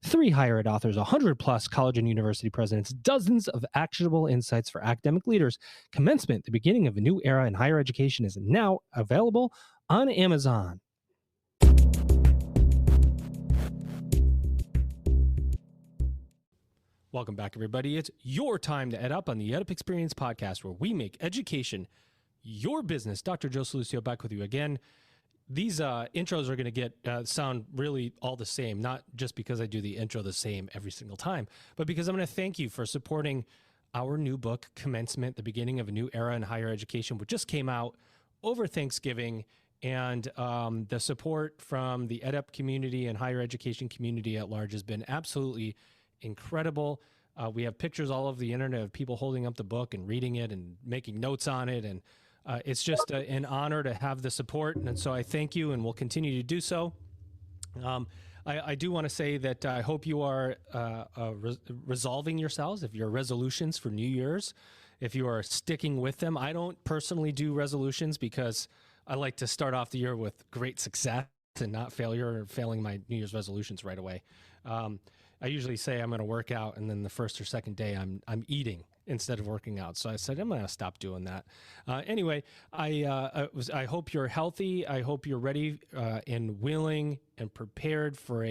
3 higher ed authors, 100 plus college and university presidents, dozens of actionable insights for academic leaders. Commencement, the beginning of a new era in higher education, is now available on Amazon. Welcome back, everybody. It's your time to EdUp on the EdUp Experience podcast, where we make education your business. Dr. Joe Solucio back with you again. These intros are going to get sound really all the same, not just because I do the intro the same every single time, but because I'm going to thank you for supporting our new book, Commencement, the beginning of a new era in higher education, which just came out over Thanksgiving. And the support from the EdUp community and higher education community at large has been absolutely incredible. We have pictures all over the internet of people holding up the book and reading it and making notes on it. And it's just an honor to have the support. And so I thank you and will continue to do so. I do want to say that I hope you are resolving yourselves, if your resolutions for New Year's, if you are sticking with them. I don't personally do resolutions because I like to start off the year with great success and not failure or failing my New Year's resolutions right away. I usually say I'm going to work out, and then the first or second day I'm eating instead of working out. So I said I'm going to stop doing that. Anyway, I hope you're healthy. I hope you're ready and willing and prepared for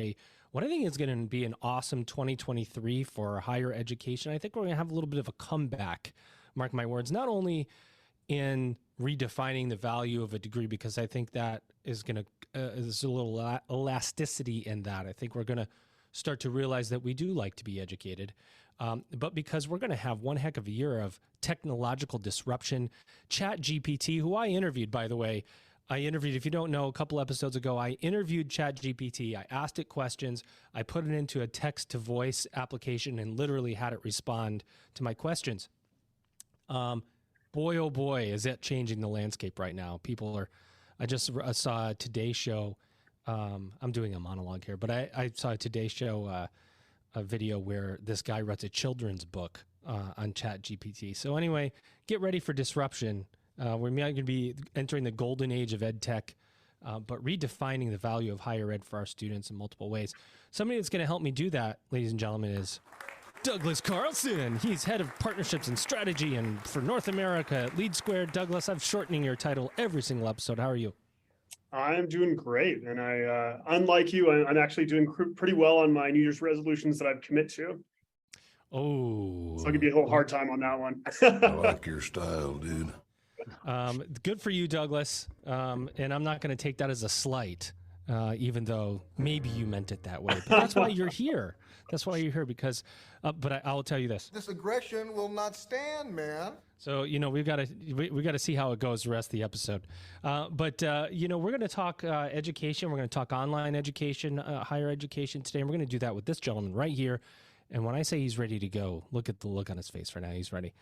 what I think is going to be an awesome 2023 for higher education. I think we're going to have a little bit of a comeback, mark my words, not only in redefining the value of a degree, because I think that is going to, there's a little elasticity in that. I think we're going to start to realize that we do like to be educated, but because we're going to have one heck of a year of technological disruption. ChatGPT, who I interviewed, by the way, if you don't know, a couple episodes ago, I interviewed ChatGPT. I asked it questions. I put it into a text-to-voice application and literally had it respond to my questions. Boy, oh boy, is it changing the landscape right now. I just saw a Today Show. I'm doing a monologue here, but I saw a Today Show a video where this guy writes a children's book on ChatGPT. So anyway, get ready for disruption. We're going to be entering the golden age of ed tech, but redefining the value of higher ed for our students in multiple ways. Somebody that's going to help me do that, ladies and gentlemen, is Douglas Carlson. He's head of partnerships and strategy and for North America at Lead Square. Douglas, I'm shortening your title every single episode. How are you? I'm doing great. And unlike you, I'm actually doing pretty well on my New Year's resolutions that I've commit to. Oh. So I'll give you a whole hard time on that one. I like your style, dude. Good for you, Douglas. And I'm not going to take that as a slight, even though maybe you meant it that way. But that's why you're here. That's why you're here, because, but I will tell you this. This aggression will not stand, man. So, we've got to see how it goes the rest of the episode. But we're going to talk education. We're going to talk online education, higher education today. And we're going to do that with this gentleman right here. And when I say he's ready to go, look at the look on his face right now. He's ready.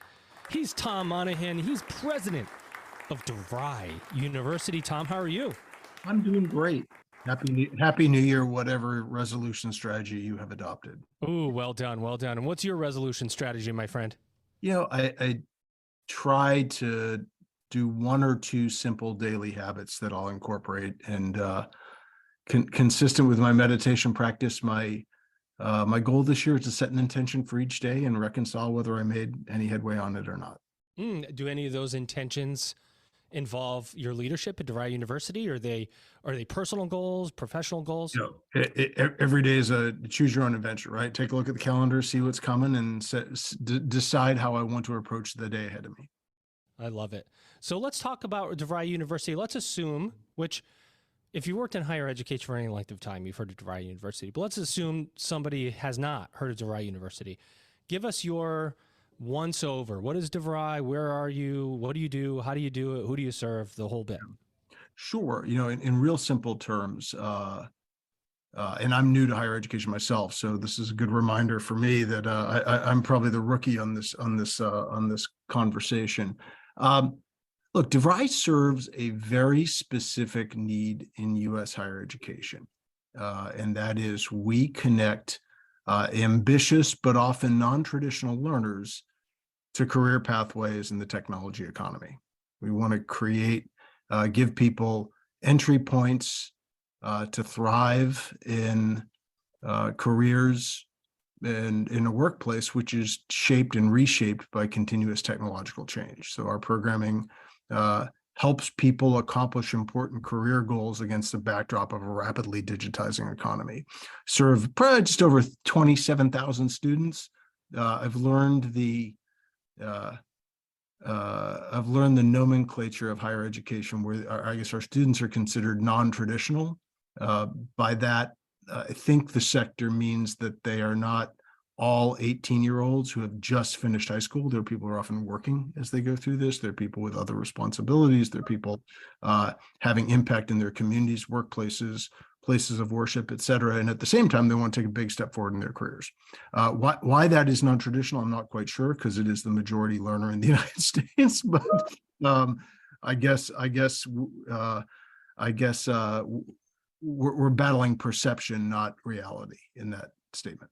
He's Tom Monahan. He's president of DeVry University. Tom, how are you? I'm doing great. Happy New Year, whatever resolution strategy you have adopted. Ooh, well done, well done. And what's your resolution strategy, my friend? I try to do one or two simple daily habits that I'll incorporate, and consistent with my meditation practice, my goal this year is to set an intention for each day and reconcile whether I made any headway on it or not. Do any of those intentions involve your leadership at DeVry University? Are they personal goals, professional goals? Every day is a choose your own adventure, right? Take a look at the calendar, see what's coming, and decide how I want to approach the day ahead of me. I love it. So let's talk about DeVry University. Let's assume, which if you worked in higher education for any length of time, you've heard of DeVry University, but let's assume somebody has not heard of DeVry University. Give us your once over. What is DeVry? Where are you? What do you do? How do you do it? Who do you serve? The whole bit. Sure. In real simple terms, and I'm new to higher education myself, so this is a good reminder for me that I'm probably the rookie on this conversation. Look, DeVry serves a very specific need in U.S. higher education, and that is we connect ambitious but often non-traditional learners to career pathways in the technology economy. We want to give people entry points to thrive in careers and in a workplace which is shaped and reshaped by continuous technological change. So our programming helps people accomplish important career goals against the backdrop of a rapidly digitizing economy. Serve probably just over 27,000 students. I've learned the nomenclature of higher education, where I guess our students are considered non-traditional. By that, I think the sector means that they are not all 18-year-olds who have just finished high school. There are people who are often working as they go through this. There are people with other responsibilities. There are people having impact in their communities, workplaces, places of worship, et cetera. And at the same time, they want to take a big step forward in their careers. Why that is non-traditional, I'm not quite sure, because it is the majority learner in the United States. But I guess we're battling perception, not reality, in that statement.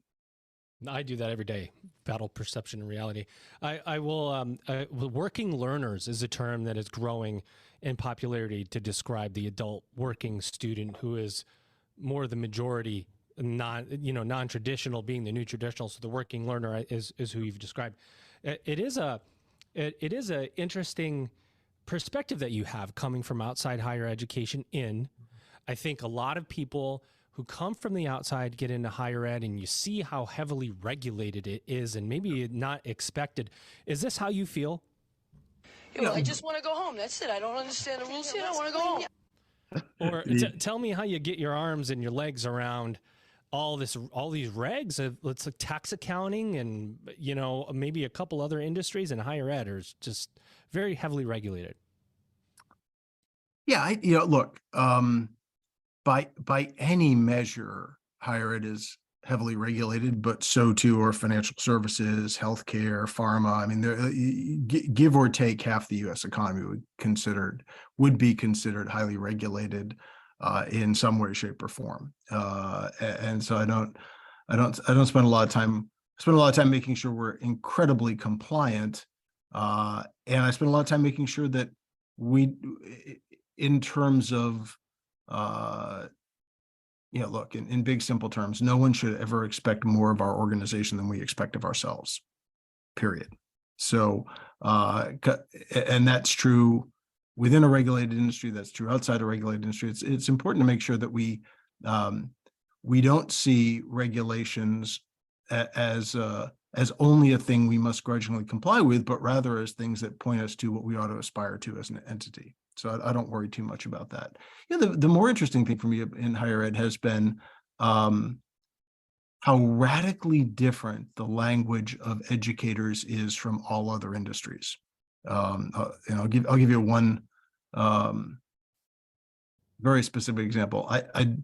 I do that every day, battle perception and reality. I will, working learners is a term that is growing in popularity to describe the adult working student who is more the majority, non-traditional being the new traditional. So the working learner is who you've described. It is a interesting perspective that you have coming from outside higher education in. I think a lot of people who come from the outside get into higher ed, and you see how heavily regulated it is and maybe not expected. Is this how you feel? Yeah, well, I just want to go home. That's it. I don't understand the rules here. I want to go home. Or tell me how you get your arms and your legs around all these regs. It's like tax accounting and, maybe a couple other industries, and higher ed is just very heavily regulated. Yeah, look, by any measure, higher ed is heavily regulated, but so too are financial services, healthcare, pharma. I mean, give or take half the U.S. economy would be considered highly regulated in some way, shape, or form. And so I don't spend a lot of time. I spend a lot of time making sure we're incredibly compliant, and I spend a lot of time making sure that we, in terms of look, in big, simple terms, no one should ever expect more of our organization than we expect of ourselves, period. So, and that's true within a regulated industry, that's true outside a regulated industry. It's important to make sure that we don't see regulations as only a thing we must grudgingly comply with, but rather as things that point us to what we ought to aspire to as an entity. So I don't worry too much about that. The more interesting thing for me in higher ed has been how radically different the language of educators is from all other industries. I'll give you one very specific example. I'd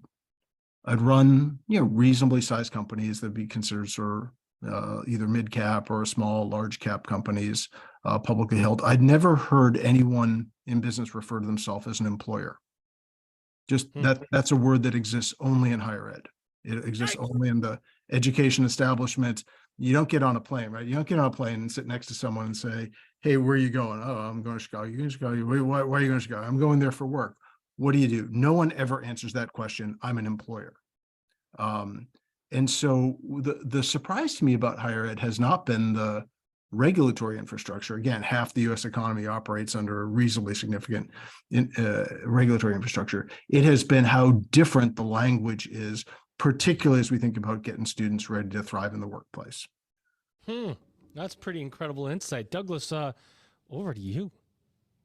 run reasonably sized companies that be considered sort of either mid cap or small, large cap companies, publicly held. I'd never heard anyone in business refer to themselves as an employer. Just that's a word that exists only in higher ed. It exists only in the education establishment. You don't get on a plane, right? You don't get on a plane and sit next to someone and say, "Hey, where are you going?" "Oh, I'm going to Chicago." "You're going to Chicago." Why are you going to Chicago?" "I'm going there for work." "What do you do?" No one ever answers that question. "I'm an employer." And so the surprise to me about higher ed has not been the regulatory infrastructure. Again, half the U.S. economy operates under a reasonably significant regulatory infrastructure. It has been how different the language is, particularly as we think about getting students ready to thrive in the workplace. That's pretty incredible insight. Douglas, over to you.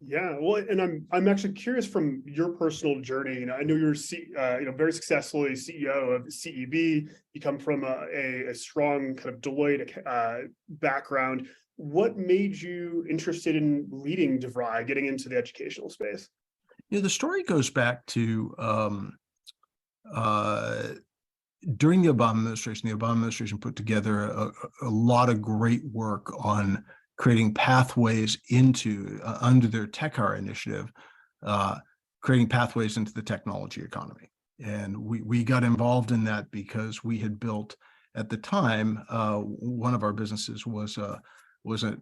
Yeah, well, and I'm actually curious from your personal journey. I know you're very successfully CEO of CEB. You come from a strong kind of Deloitte background. What made you interested in leading DeVry, getting into the educational space? The story goes back to during the Obama administration. The Obama administration put together a lot of great work on creating pathways into, under their TechHire initiative, creating pathways into the technology economy. And we got involved in that because we had built, at the time, one of our businesses was an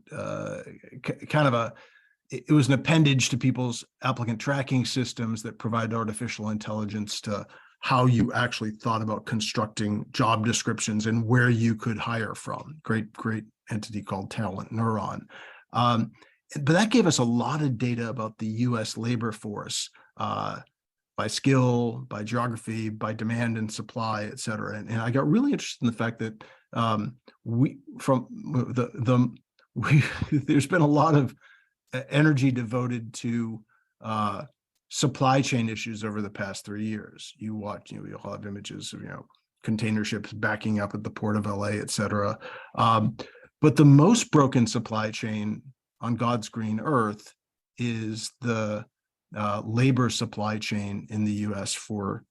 appendage to people's applicant tracking systems that provide artificial intelligence to how you actually thought about constructing job descriptions and where you could hire from. Great entity called Talent Neuron. But that gave us a lot of data about the US labor force, by skill, by geography, by demand and supply, et cetera. And I got really interested in the fact that there's been a lot of energy devoted to supply chain issues over the past 3 years. You'll have images of, container ships backing up at the port of LA, et cetera. But the most broken supply chain on God's green earth is the labor supply chain in the US for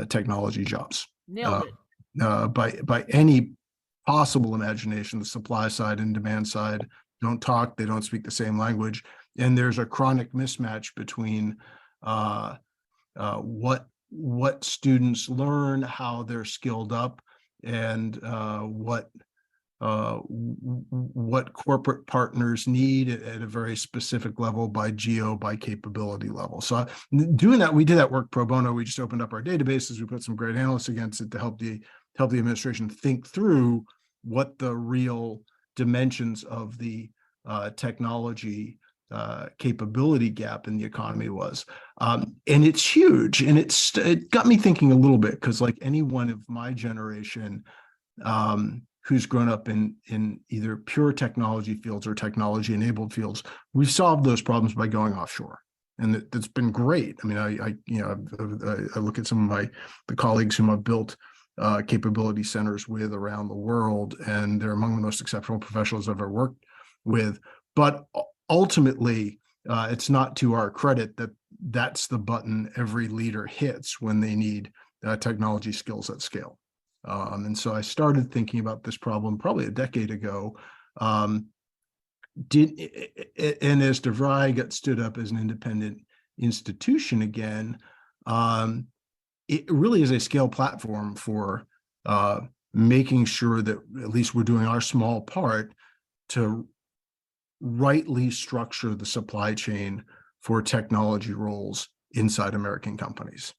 technology jobs. Nailed it. By any possible imagination, the supply side and demand side don't talk, they don't speak the same language. And there's a chronic mismatch between what students learn, how they're skilled up, and what corporate partners need at a very specific level by capability level. So doing that, we did that work pro bono. We just opened up our databases. We put some great analysts against it to help the administration think through what the real dimensions of the technology capability gap in the economy was. And it's huge. And it got me thinking a little bit, because like anyone of my generation, who's grown up in either pure technology fields or technology enabled fields, we've solved those problems by going offshore. And that's been great. I mean, I look at some of the colleagues whom I've built capability centers with around the world, and they're among the most exceptional professionals I've ever worked with. But ultimately, it's not to our credit that that's the button every leader hits when they need technology skills at scale. And so I started thinking about this problem probably a decade ago. And as DeVry got stood up as an independent institution again, it really is a scale platform for making sure that at least we're doing our small part to rightly structure the supply chain for technology roles inside American companies.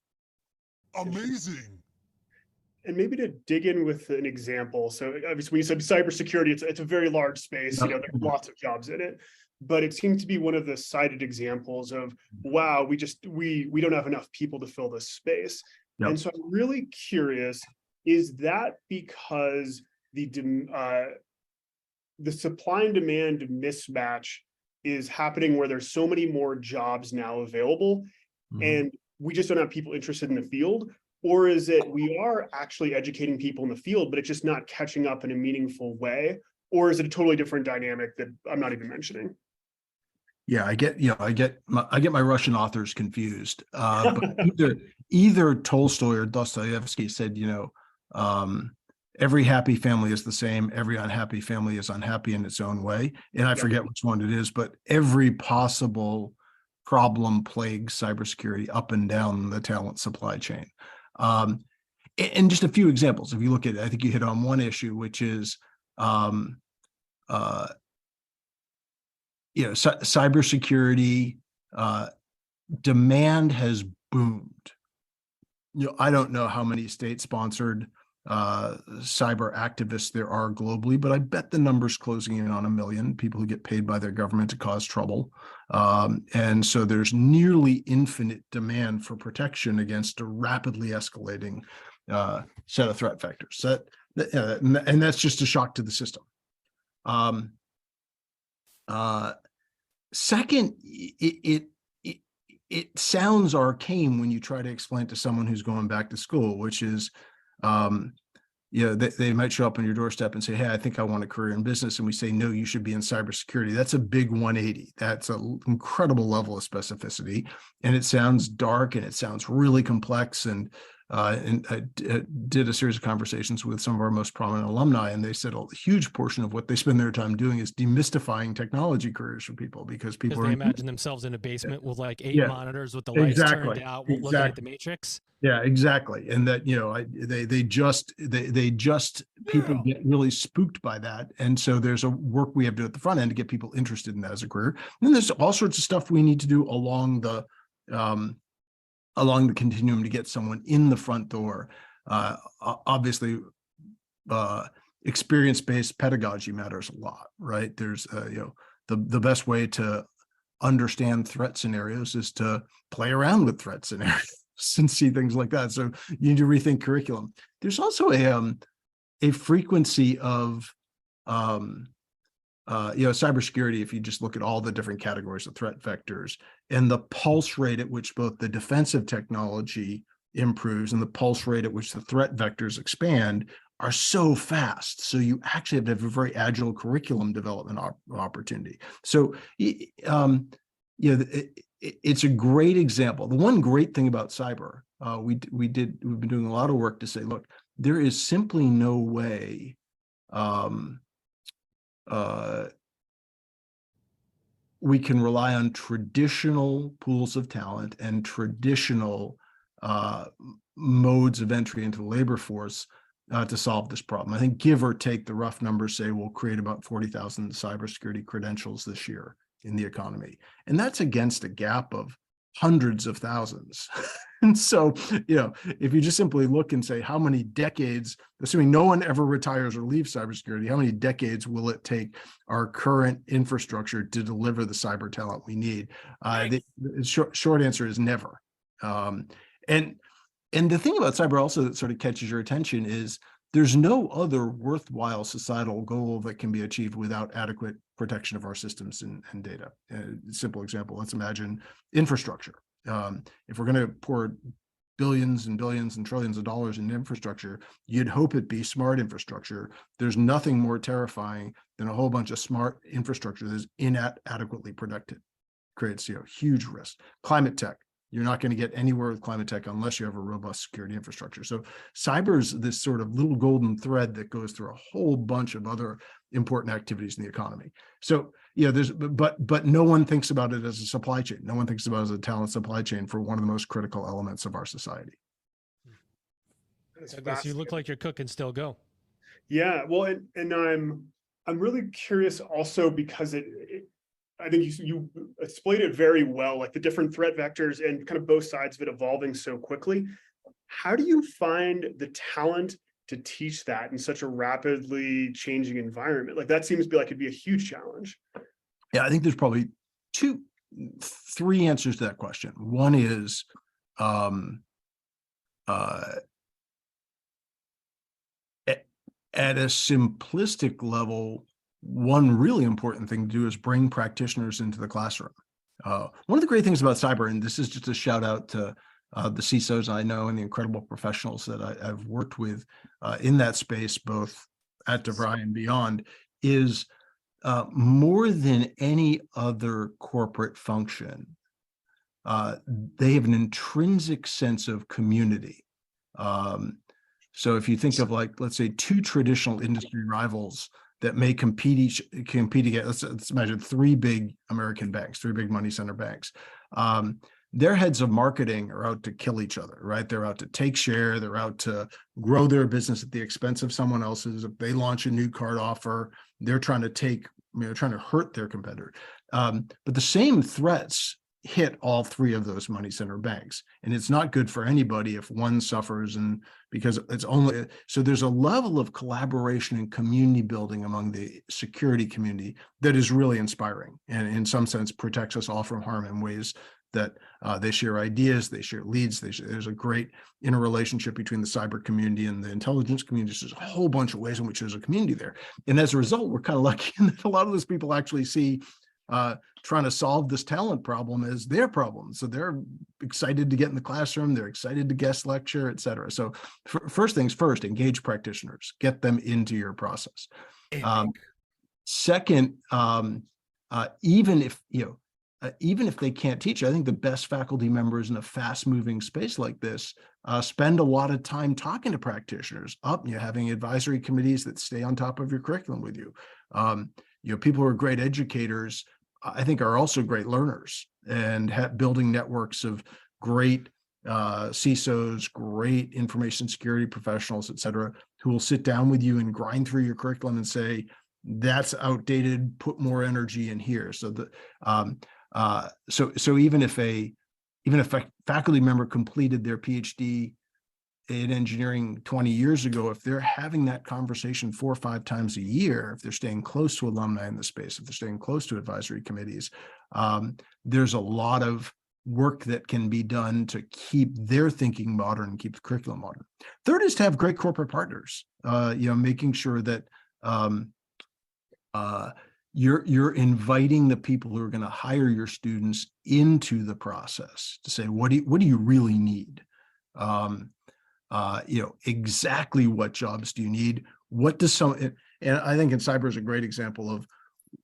Amazing. And maybe to dig in with an example. So obviously when you said cybersecurity, it's a very large space, there's lots of jobs in it, but it seems to be one of the cited examples of, wow, we don't have enough people to fill this space. Yep. And so I'm really curious, is that because the supply and demand mismatch is happening where there's so many more jobs now available, and we just don't have people interested in the field? Or is it we are actually educating people in the field, but it's just not catching up in a meaningful way? Or is it a totally different dynamic that I'm not even mentioning? Yeah, I get my Russian authors confused. But either Tolstoy or Dostoevsky said, every happy family is the same, every unhappy family is unhappy in its own way. And I forget which one it is, but every possible problem plagues cybersecurity up and down the talent supply chain. And just a few examples. If you look at it, I think you hit on one issue, which is, cybersecurity demand has boomed. I don't know how many state-sponsored cyber activists there are globally, but I bet the number's closing in on 1 million people who get paid by their government to cause trouble. And so there's nearly infinite demand for protection against a rapidly escalating set of threat vectors. And that's just a shock to the system. Second, it sounds arcane when you try to explain to someone who's going back to school, which is, they might show up on your doorstep and say, hey, I think I want a career in business. And we say, no, you should be in cybersecurity. That's a big 180. That's an incredible level of specificity. And it sounds dark and it sounds really complex. And I did a series of conversations with some of our most prominent alumni, and they said a huge portion of what they spend their time doing is demystifying technology careers for people, because people they imagine themselves in a basement with like 8 monitors with the lights turned out, looking at the Matrix. Yeah, exactly. And that, people get really spooked by that. And so there's a work we have to do at the front end to get people interested in that as a career. And then there's all sorts of stuff we need to do along the along the continuum to get someone in the front door. Obviously, experience-based pedagogy matters a lot, right? There's, the best way to understand threat scenarios is to play around with threat scenarios and see things like that. So you need to rethink curriculum. There's also a frequency of, cybersecurity, if you just look at all the different categories of threat vectors and the pulse rate at which both the defensive technology improves and the pulse rate at which the threat vectors expand are so fast. So you actually have to have a very agile curriculum development opportunity. So, it's a great example. The one great thing about cyber, we've been doing a lot of work to say, look, there is simply no way we can rely on traditional pools of talent and traditional modes of entry into the labor force to solve this problem. I think, give or take, the rough numbers say we'll create about 40,000 cybersecurity credentials this year in the economy. And that's against a gap of hundreds of thousands. And so, if you just simply look and say, how many decades, assuming no one ever retires or leaves cybersecurity, how many decades will it take our current infrastructure to deliver the cyber talent we need? The short answer is never. And the thing about cyber also that sort of catches your attention is there's no other worthwhile societal goal that can be achieved without adequate protection of our systems and data. Simple example, let's imagine infrastructure. If we're going to pour billions and billions and trillions of dollars in infrastructure, you'd hope it be smart infrastructure. There's nothing more terrifying than a whole bunch of smart infrastructure that is inadequately protected. Creates huge risk. Climate tech. You're not going to get anywhere with climate tech unless you have a robust security infrastructure. So cyber is this sort of little golden thread that goes through a whole bunch of other important activities in the economy. So but no one thinks about it as a supply chain. No one thinks about it as a talent supply chain for one of the most critical elements of our society. Douglas, you look like you're cooking still. Go. Yeah, well, and I'm really curious also because I think you explained it very well, like the different threat vectors and kind of both sides of it evolving so quickly. How do you find the talent to teach that in such a rapidly changing environment? Like, that seems to be like it'd be a huge challenge. Yeah, I think there's probably three answers to that question. One is at a simplistic level, one really important thing to do is bring practitioners into the classroom. One of the great things about cyber, and this is just a shout out to the CISOs I know and the incredible professionals that I've worked with in that space, both at DeVry and beyond, is more than any other corporate function, they have an intrinsic sense of community. So if you think of, like, let's say, two traditional industry rivals that may compete against, let's imagine three big American banks, three big money center banks. Their heads of marketing are out to kill each other, right? They're out to take share. They're out to grow their business at the expense of someone else's. If they launch a new card offer, they're trying to hurt their competitor. But the same threats hit all three of those money center banks. And it's not good for anybody if one suffers, and because it's only, so there's a level of collaboration and community building among the security community that is really inspiring, and in some sense protects us all from harm in ways that they share ideas, they share leads, there's a great interrelationship between the cyber community and the intelligence community. There's a whole bunch of ways in which there's a community there. And as a result, we're kind of lucky in that a lot of those people actually see trying to solve this talent problem as their problem. So they're excited to get in the classroom, they're excited to guest lecture, et cetera. So first things first, engage practitioners, get them into your process. Second, even if they can't teach, I think the best faculty members in a fast-moving space like this spend a lot of time talking to practitioners, having advisory committees that stay on top of your curriculum with you. People who are great educators, I think, are also great learners, and building networks of great CISOs, great information security professionals, et cetera, who will sit down with you and grind through your curriculum and say, that's outdated, put more energy in here. So even if a even if a faculty member completed their PhD in engineering 20 years ago, if they're having that conversation 4 or 5 times a year, if they're staying close to alumni in the space, if they're staying close to advisory committees, there's a lot of work that can be done to keep their thinking modern and keep the curriculum modern. Third is to have great corporate partners, making sure that you're inviting the people who are going to hire your students into the process to say, what do you really need? Exactly what jobs do you need? What does and I think in cyber is a great example of,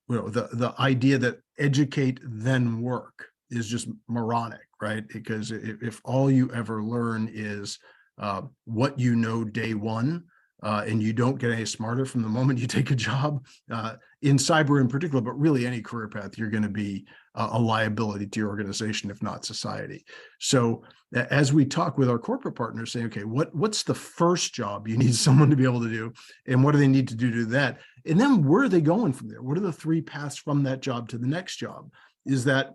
the idea that educate then work is just moronic, right? Because if all you ever learn is what you know day one, and you don't get any smarter from the moment you take a job, in cyber in particular, but really any career path, you're going to be a liability to your organization, if not society. So as we talk with our corporate partners, say, okay, what's the first job you need someone to be able to do, and what do they need to do that? And then where are they going from there? What are the 3 paths from that job to the next job? Is that,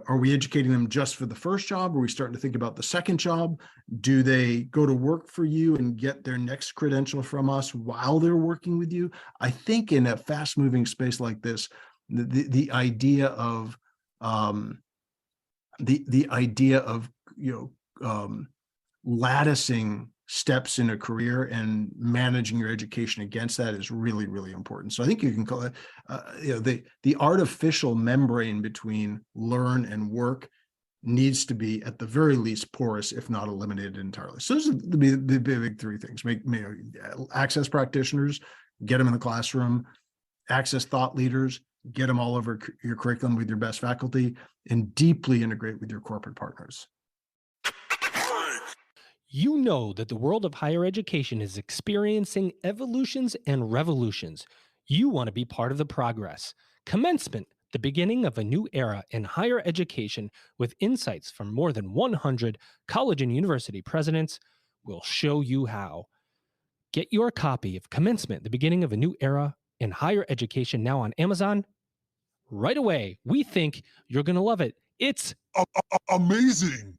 are we educating them just for the first job? Are we starting to think about the second job? Do they go to work for you and get their next credential from us while they're working with you? I think in a fast-moving space like this, the idea of latticing steps in a career and managing your education against that is really, really important. So I think you can call it, the artificial membrane between learn and work needs to be at the very least porous, if not eliminated entirely. So those are the big 3 things: access practitioners, get them in the classroom; access thought leaders, get them all over your curriculum with your best faculty; and deeply integrate with your corporate partners. You know that the world of higher education is experiencing evolutions and revolutions. You want to be part of the progress. Commencement, the beginning of a new era in higher education with insights from more than 100 college and university presidents, will show you how. Get your copy of Commencement, the beginning of a new era in higher education now on Amazon right away. We think you're going to love it. It's Amazing.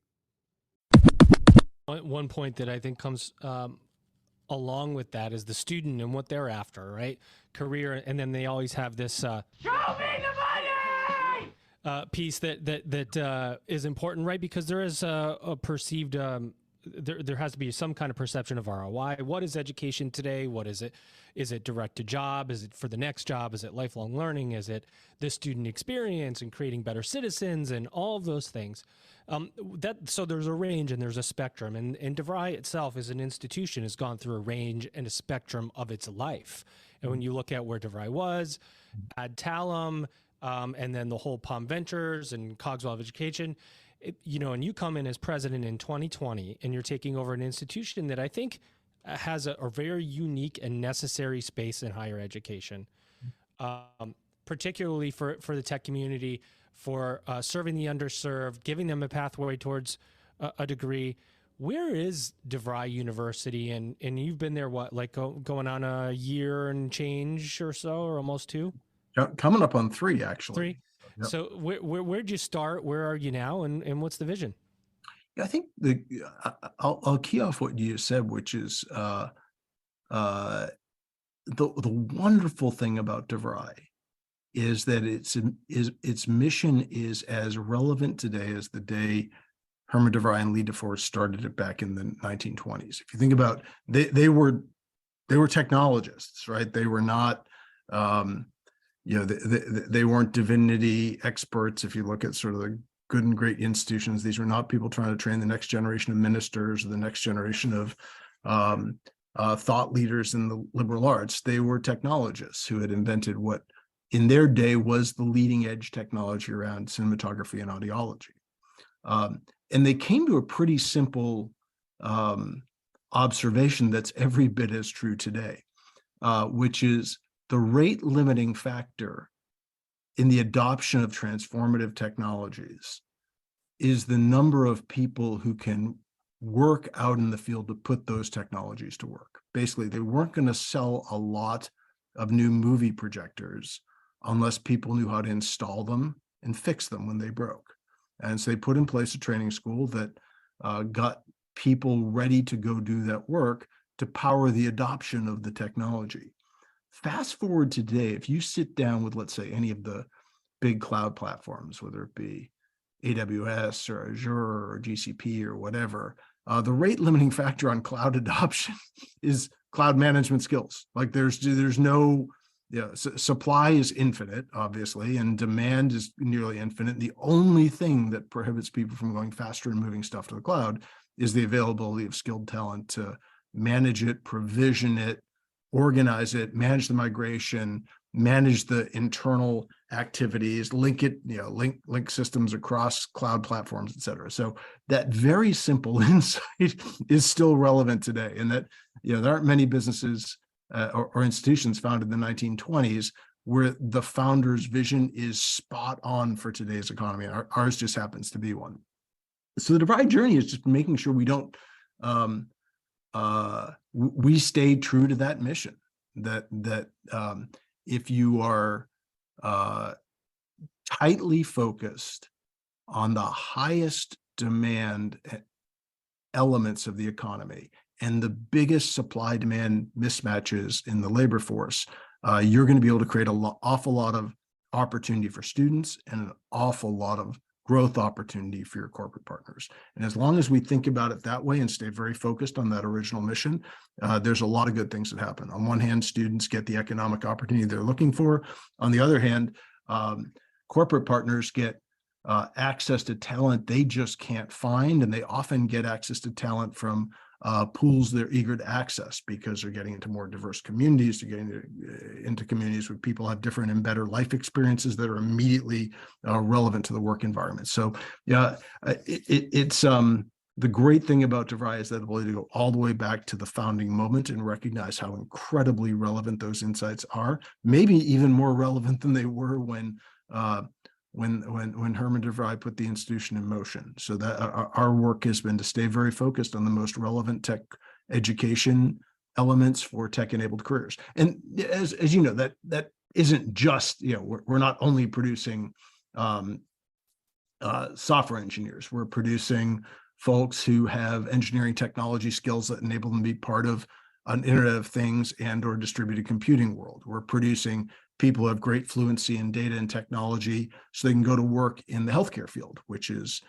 one point that I think comes along with that is the student and what they're after, right? Career, and then they always have this show me the money piece that is important, right? Because there is a perceived there has to be some kind of perception of ROI. What is education today? What is it? Is it direct to job? Is it for the next job? Is it lifelong learning? Is it the student experience and creating better citizens and all of those things? So there's a range and there's a spectrum, and DeVry itself as an institution has gone through a range and a spectrum of its life. And when you look at where DeVry was, Adtalem, and then the whole Palm Ventures and Cogswell of Education, and you come in as president in 2020 and you're taking over an institution that I think has a very unique and necessary space in higher education, particularly for the tech community, for serving the underserved, giving them a pathway towards a degree. Where is DeVry University? And you've been there, going on a year and change or so, or almost 2? Coming up on 3, actually. 3. Yep. So where'd you start? Where are you now? And what's the vision? Yeah, I think I'll key off what you said, which is the wonderful thing about DeVry is that its mission is as relevant today as the day Herman DeVry and Lee DeForest started it back in the 1920s. If you think about, they were technologists, right? They were not, they weren't divinity experts. If you look at sort of the good and great institutions, these were not people trying to train the next generation of ministers or the next generation of thought leaders in the liberal arts. They were technologists who had invented what in their day was the leading edge technology around cinematography and audiology. And they came to a pretty simple observation that's every bit as true today, which is the rate limiting factor in the adoption of transformative technologies is the number of people who can work out in the field to put those technologies to work. Basically, they weren't going to sell a lot of new movie projectors unless people knew how to install them and fix them when they broke. And so they put in place a training school that got people ready to go do that work to power the adoption of the technology. Fast forward to today, if you sit down with, let's say, any of the big cloud platforms, whether it be AWS or Azure or GCP or whatever, the rate limiting factor on cloud adoption is cloud management skills. Like there's no, supply is infinite, obviously, and demand is nearly infinite. The only thing that prohibits people from going faster and moving stuff to the cloud is the availability of skilled talent to manage it, provision it, organize it, manage the migration, manage the internal activities, link it, link systems across cloud platforms, et cetera. So that very simple insight is still relevant today. And that, there aren't many businesses or institutions founded in the 1920s where the founder's vision is spot on for today's economy. Ours just happens to be one. So the DeVry journey is just making sure we don't, we stay true to that mission, that if you are tightly focused on the highest demand elements of the economy and the biggest supply demand mismatches in the labor force, you're going to be able to create an awful lot of opportunity for students and an awful lot of growth opportunity for your corporate partners. And as long as we think about it that way and stay very focused on that original mission, there's a lot of good things that happen. On one hand, students get the economic opportunity they're looking for. On the other hand, corporate partners get access to talent they just can't find, and they often get access to talent from pools they're eager to access because they're getting into more diverse communities, they're getting into communities where people have different and better life experiences that are immediately relevant to the work environment. So it's the great thing about DeVry is that ability to go all the way back to the founding moment and recognize how incredibly relevant those insights are, maybe even more relevant than they were when Herman DeVry put the institution in motion. So that our work has been to stay very focused on the most relevant tech education elements for tech-enabled careers. And as you know, that isn't just, we're not only producing software engineers. We're producing folks who have engineering technology skills that enable them to be part of an Internet of Things and or distributed computing world. We're producing people who have great fluency in data and technology so they can go to work in the healthcare field, which is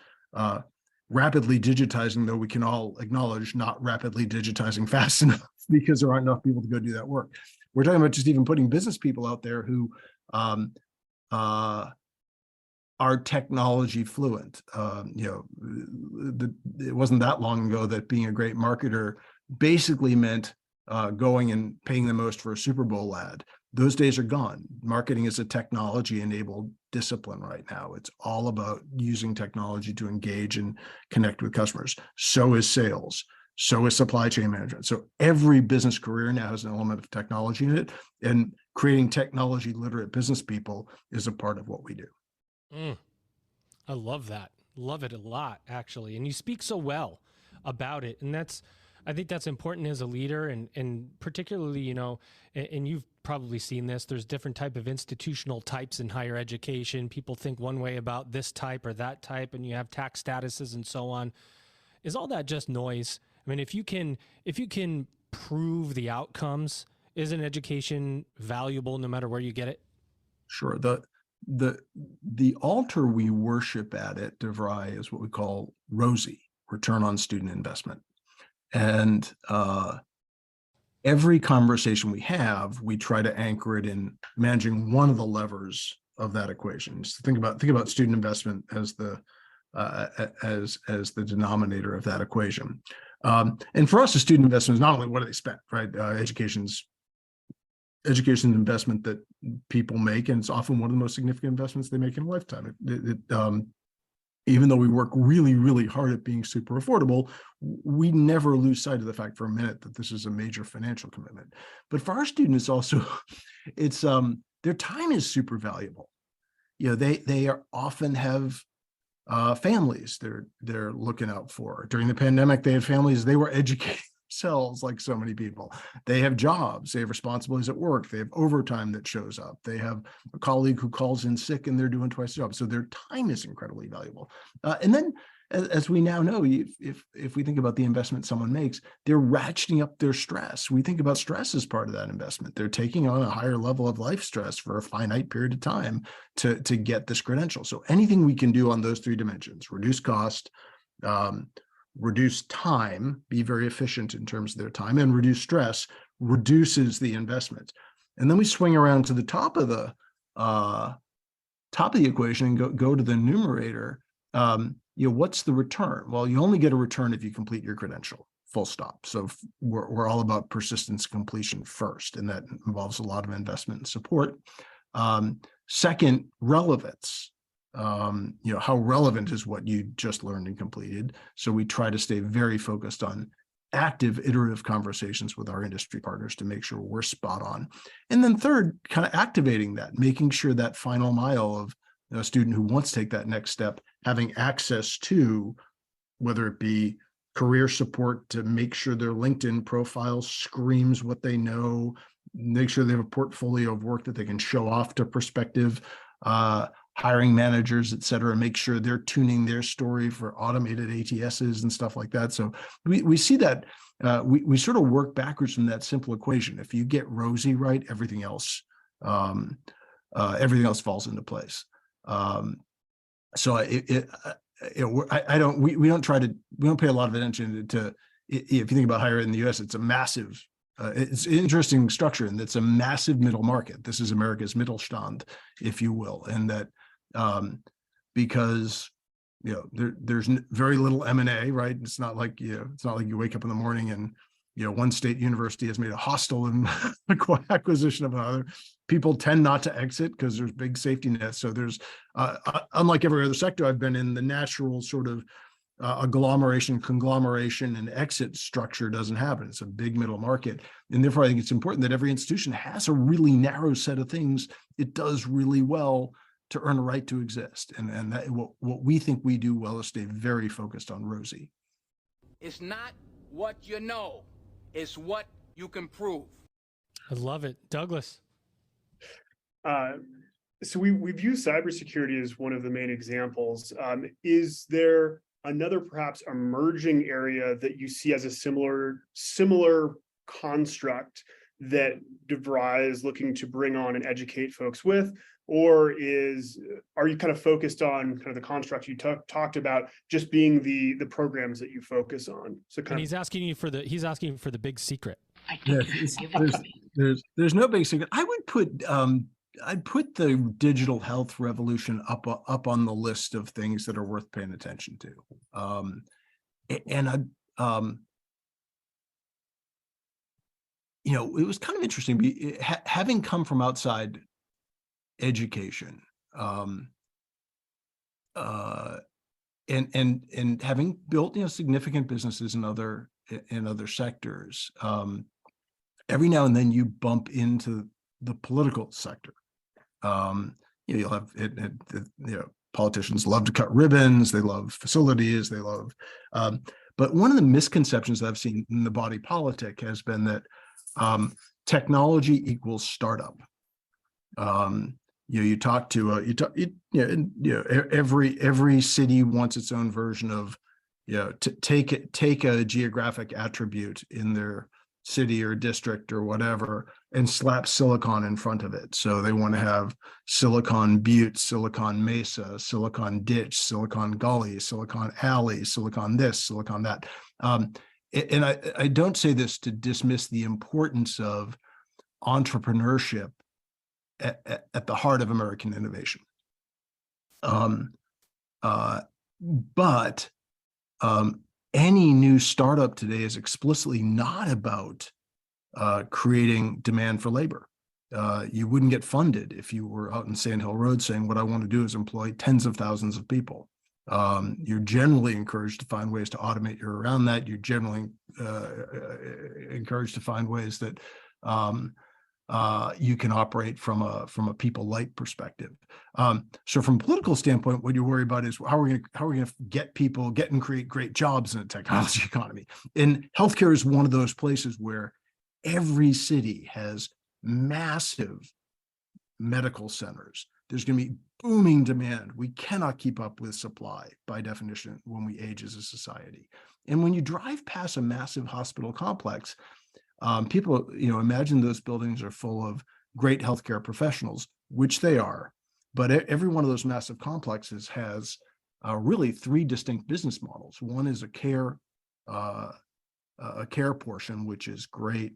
rapidly digitizing, though we can all acknowledge not rapidly digitizing fast enough because there aren't enough people to go do that work. We're talking about just even putting business people out there who are technology fluent. It wasn't that long ago that being a great marketer basically meant going and paying the most for a Super Bowl ad. Those days are gone. Marketing is a technology-enabled discipline right now. It's all about using technology to engage and connect with customers. So is sales. So is supply chain management. So every business career now has an element of technology in it, and creating technology literate business people is a part of what we do. I love that. Love it a lot, actually. And you speak so well about it. And I think that's important as a leader, and particularly, and you've probably seen this, there's different type of institutional types in higher education. People think one way about this type or that type, and you have tax statuses and so on. Is all that just noise? I mean, if you can prove the outcomes, isn't education valuable no matter where you get it? Sure. The altar we worship at DeVry is what we call ROSI, return on student investment. And every conversation we have, we try to anchor it in managing one of the levers of that equation. So think about student investment as the denominator of that equation. And for us, the student investment is not only what do they spend, right? Education's investment that people make, and it's often one of the most significant investments they make in a lifetime. Even though we work really, really hard at being super affordable, we never lose sight of the fact for a minute that this is a major financial commitment. But for our students also, it's their time is super valuable. They are often have families they're looking out for. During the pandemic, they had families they were educating cells like so many people. They have jobs, they have responsibilities at work, they have overtime that shows up, they have a colleague who calls in sick and they're doing twice the job. So their time is incredibly valuable. And then as we now know, if we think about the investment someone makes, they're ratcheting up their stress. We think about stress as part of that investment. They're taking on a higher level of life stress for a finite period of time to get this credential. So anything we can do on those three dimensions, reduce cost, reduce time, be very efficient in terms of their time, and reduce stress, reduces the investment. And then we swing around to the top of the equation and go to the numerator. What's the return? Well, you only get a return if you complete your credential, full stop. So we're all about persistence completion first, and that involves a lot of investment and support. Second, relevance. How relevant is what you just learned and completed? So we try to stay very focused on active iterative conversations with our industry partners to make sure we're spot on. And then third, kind of activating that, making sure that final mile of a student who wants to take that next step, having access to, whether it be career support to make sure their LinkedIn profile screams what they know, make sure they have a portfolio of work that they can show off to prospective hiring managers, et cetera, make sure they're tuning their story for automated ATSs and stuff like that. So we see that we sort of work backwards from that simple equation. If you get Rosie right, everything else falls into place. So we don't pay a lot of attention to, if you think about higher ed in the US, it's a massive, it's an interesting structure, and it's a massive middle market. This is America's Mittelstand, if you will. And that because there's very little M&A, right? It's not like you wake up in the morning and one state university has made a hostile acquisition of another. People tend not to exit because there's big safety nets. So there's, unlike every other sector I've been in, the natural sort of conglomeration, and exit structure doesn't happen. It's a big middle market. And therefore, I think it's important that every institution has a really narrow set of things it does really well to earn a right to exist. And that, what we think we do well is stay very focused on Rosie. It's not what you know, it's what you can prove. I love it. Douglas. So we've used cybersecurity as one of the main examples. Is there another perhaps emerging area that you see as a similar construct that DeVry is looking to bring on and educate folks with? Or are you kind of focused on kind of the construct you talked about just being the programs that you focus on? So he's asking for the big secret. There's no big secret. I'd put the digital health revolution up on the list of things that are worth paying attention to. It was kind of interesting having come from outside education, and having built significant businesses in other sectors. Every now and then you bump into the political sector. You'll have politicians love to cut ribbons, they love facilities, they love. But one of the misconceptions that I've seen in the body politic has been that technology equals startup. You talk to every city wants its own version of take a geographic attribute in their city or district or whatever and slap silicon in front of it. So they want to have Silicon Butte, Silicon Mesa, Silicon Ditch, Silicon Gully, Silicon Alley, Silicon this, Silicon that. And I don't say this to dismiss the importance of entrepreneurship at the heart of American innovation. But any new startup today is explicitly not about creating demand for labor. You wouldn't get funded if you were out in Sand Hill Road saying, what I want to do is employ tens of thousands of people. You're generally encouraged to find ways to automate your around that. You're generally encouraged to find ways that you can operate from a people light perspective. So from a political standpoint, what you worry about is how are we going to get and create great jobs in a technology economy. And healthcare is one of those places where every city has massive medical centers. There's going to be booming demand. We cannot keep up with supply by definition when we age as a society. And when you drive past a massive hospital complex, people, imagine those buildings are full of great healthcare professionals, which they are. But every one of those massive complexes has really three distinct business models. One is a care portion, which is great.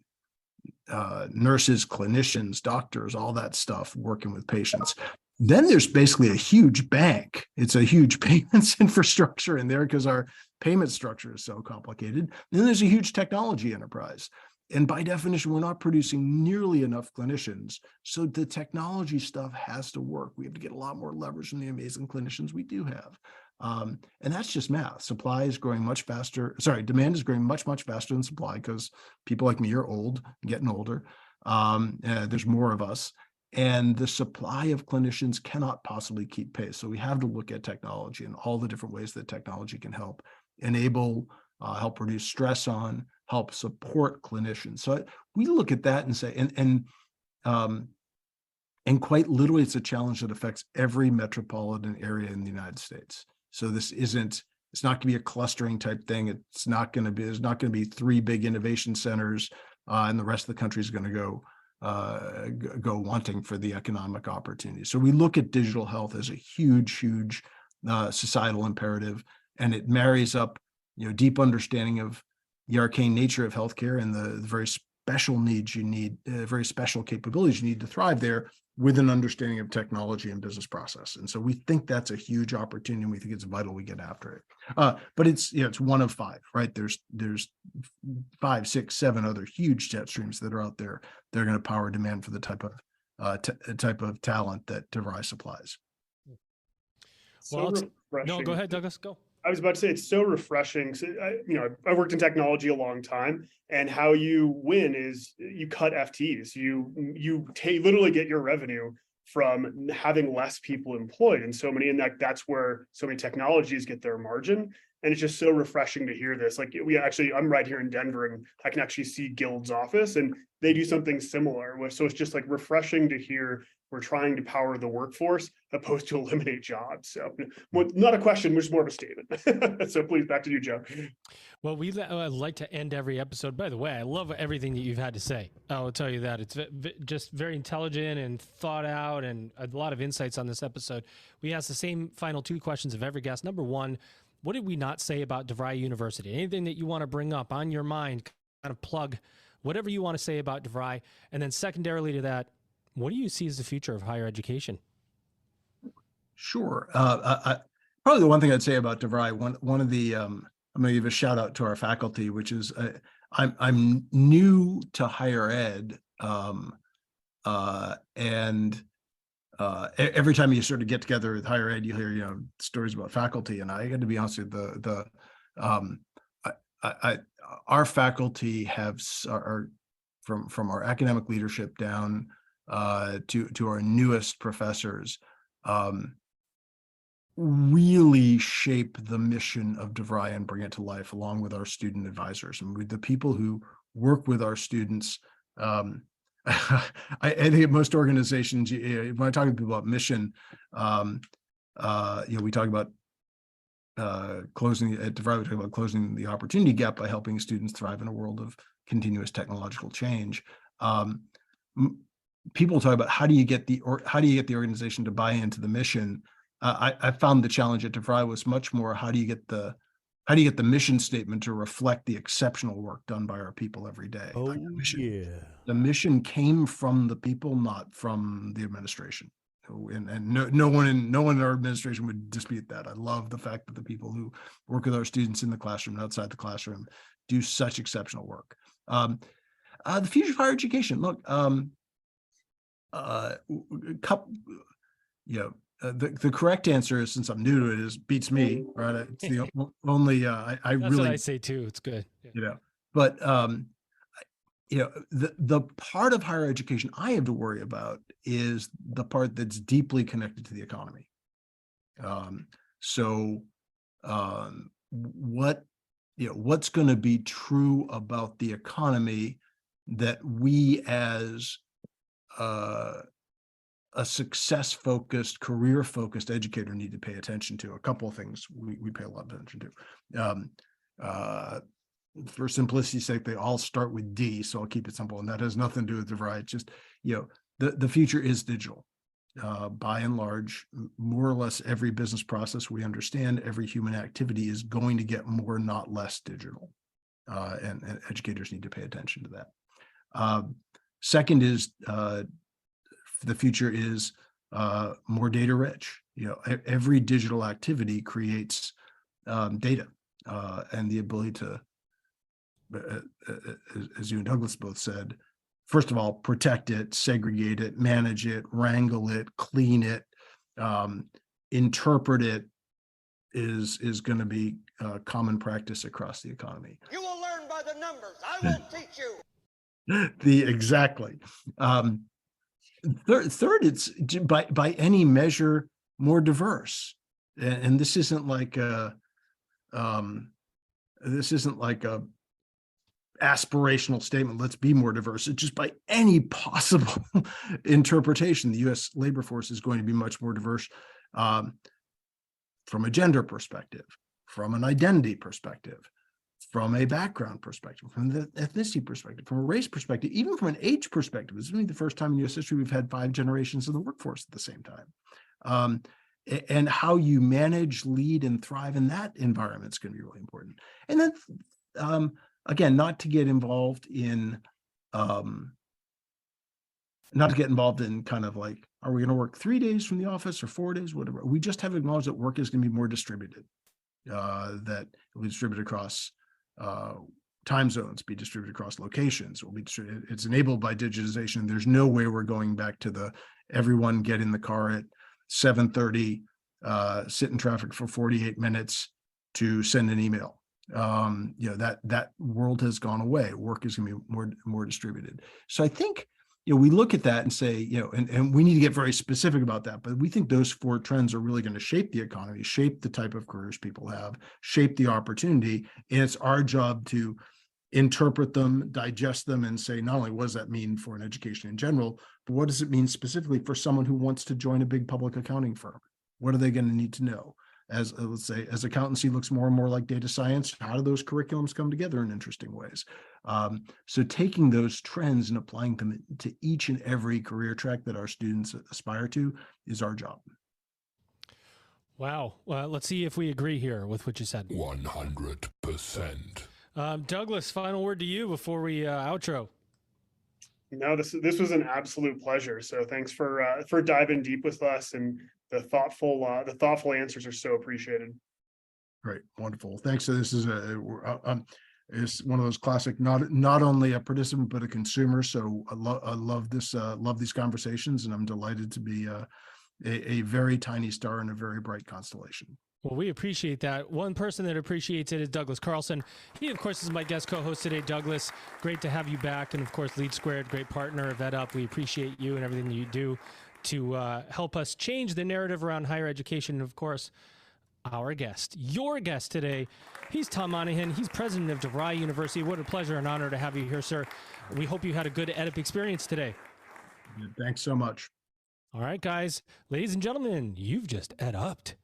Nurses, clinicians, doctors, all that stuff working with patients. Then there's basically a huge bank. It's a huge payments infrastructure in there because our payment structure is so complicated. Then there's a huge technology enterprise. And by definition, we're not producing nearly enough clinicians. So the technology stuff has to work. We have to get a lot more leverage from the amazing clinicians we do have. And that's just math. Supply is growing much faster. Demand is growing much, much faster than supply because people like me are old, getting older. There's more of us. And the supply of clinicians cannot possibly keep pace. So we have to look at technology and all the different ways that technology can help enable, help reduce stress on, help support clinicians. So we look at that and say, and quite literally, it's a challenge that affects every metropolitan area in the United States. So it's not going to be a clustering type thing. There's not going to be three big innovation centers, and the rest of the country is going to go wanting for the economic opportunity. So we look at digital health as a huge, huge societal imperative, and it marries up, deep understanding of the arcane nature of healthcare and the very special needs you need, very special capabilities you need to thrive there, with an understanding of technology and business process. And so we think that's a huge opportunity, and we think it's vital we get after it. But it's one of five, right? There's 5, 6, 7 other huge jet streams that are out there. They're going to power demand for the type of talent that DeVry supplies. Well, no, go ahead, Douglas, go. I was about to say, it's so refreshing. So, I worked in technology a long time, and how you win is you cut FTEs. You literally get your revenue from having less people employed, and that's where so many technologies get their margin. And it's just so refreshing to hear this. Like I'm right here in Denver, and I can actually see Guild's office, and they do something similar. So it's just like refreshing to hear we're trying to power the workforce opposed to eliminate jobs. So not a question, which is more of a statement. So please, back to you, Joe. Well, we like to end every episode. By the way, I love everything that you've had to say. I'll tell you that. It's just very intelligent and thought out, and a lot of insights on this episode. We ask the same final 2 questions of every guest. Number 1, what did we not say about DeVry University? Anything that you want to bring up on your mind, kind of plug whatever you want to say about DeVry. And then secondarily to that, what do you see as the future of higher education? Sure. Probably the one thing I'd say about DeVry, one of the, I'm going to give a shout out to our faculty, which is I'm new to higher ed. And every time you sort of get together with higher ed, you hear, stories about faculty. And I got to be honest with you, our faculty are from our academic leadership down to our newest professors, really shape the mission of DeVry and bring it to life along with our student advisors and with the people who work with our students. I think most organizations, when I talk to people about mission, we talk about closing at DeVry, we talk about closing the opportunity gap by helping students thrive in a world of continuous technological change. People talk about how do you get the organization to buy into the mission. I found the challenge at DeVry was much more how do you get the mission statement to reflect the exceptional work done by our people every day. Oh, the mission came from the people, not from the administration. And no one in our administration would dispute that. I love the fact that the people who work with our students in the classroom and outside the classroom do such exceptional work. The future of higher education. Look, the correct answer is, since I'm new to it, is beats me, right? It's the only. That's what I say too. It's good. But the part of higher education I have to worry about is the part that's deeply connected to the economy. What's going to be true about the economy that we as a success-focused, career-focused educator need to pay attention to? A couple of things we pay a lot of attention to. For simplicity's sake, they all start with D, so I'll keep it simple, and that has nothing to do with DeVry. It's just, the future is digital. By and large, more or less every business process we understand, every human activity is going to get more, not less digital. And educators need to pay attention to that. Second is the future is more data rich. Every digital activity creates data and the ability to, as you and Douglas both said, first of all, protect it, segregate it, manage it, wrangle it, clean it, interpret it is going to be common practice across the economy. You will learn by the numbers. I will teach you. Exactly. Third, it's by any measure more diverse, and this isn't like a aspirational statement. Let's be more diverse. It's just by any possible interpretation, the U.S. labor force is going to be much more diverse from a gender perspective, from an identity perspective, from a background perspective, from the ethnicity perspective, from a race perspective, even from an age perspective. This is really the first time in U.S. history we've had 5 generations of the workforce at the same time. And how you manage, lead, and thrive in that environment is going to be really important. And then, again, not to get involved in kind of like, are we going to work 3 days from the office or 4 days, whatever. We just have acknowledged that work is going to be more distributed, that it will be distributed across time zones, be distributed across locations. Will be distributed. It's enabled by digitization. There's no way we're going back to everyone get in the car at 7:30, sit in traffic for 48 minutes to send an email. That world has gone away. Work is going to be more distributed. So I think, we look at that and say, and we need to get very specific about that, but we think those 4 trends are really going to shape the economy, shape the type of careers people have, shape the opportunity. And it's our job to interpret them, digest them, and say, not only what does that mean for an education in general, but what does it mean specifically for someone who wants to join a big public accounting firm? What are they going to need to know? As let's say, as accountancy looks more and more like data science, how do those curriculums come together in interesting ways? So taking those trends and applying them to each and every career track that our students aspire to is our job. Wow. Well, let's see if we agree here with what you said. 100%. Douglas, final word to you before we outro. No, this was an absolute pleasure. So thanks for diving deep with us, and the thoughtful answers are so appreciated. Great, wonderful, thanks. So this is it's one of those classic, not only a participant but a consumer. So I love these conversations, and I'm delighted to be a very tiny star in a very bright constellation. Well, we appreciate that. One person that appreciates it is Douglas Carlson. He, of course, is my guest co-host today. Douglas, great to have you back. And, of course, Lead Squared, great partner of EdUp. We appreciate you and everything you do to help us change the narrative around higher education. And, of course, our guest, your guest today, he's Tom Monahan. He's president of DeVry University. What a pleasure and honor to have you here, sir. We hope you had a good EdUp experience today. Thanks so much. All right, guys. Ladies and gentlemen, you've just EdUp'd.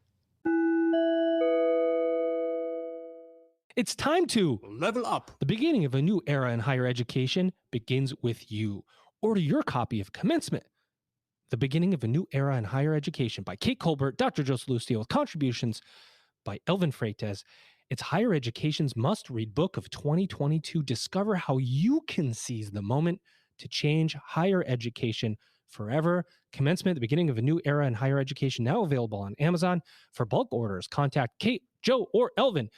It's time to Level up. The beginning of a new era in higher education begins with you. Order your copy of Commencement, The Beginning of a New Era in Higher Education by Kate Colbert, Dr. Joe Salustio, with contributions by Elvin Freitas. It's higher education's must-read book of 2022. Discover how you can seize the moment to change higher education forever. Commencement, The Beginning of a New Era in Higher Education, now available on Amazon. For bulk orders, contact Kate, Joe, or Elvin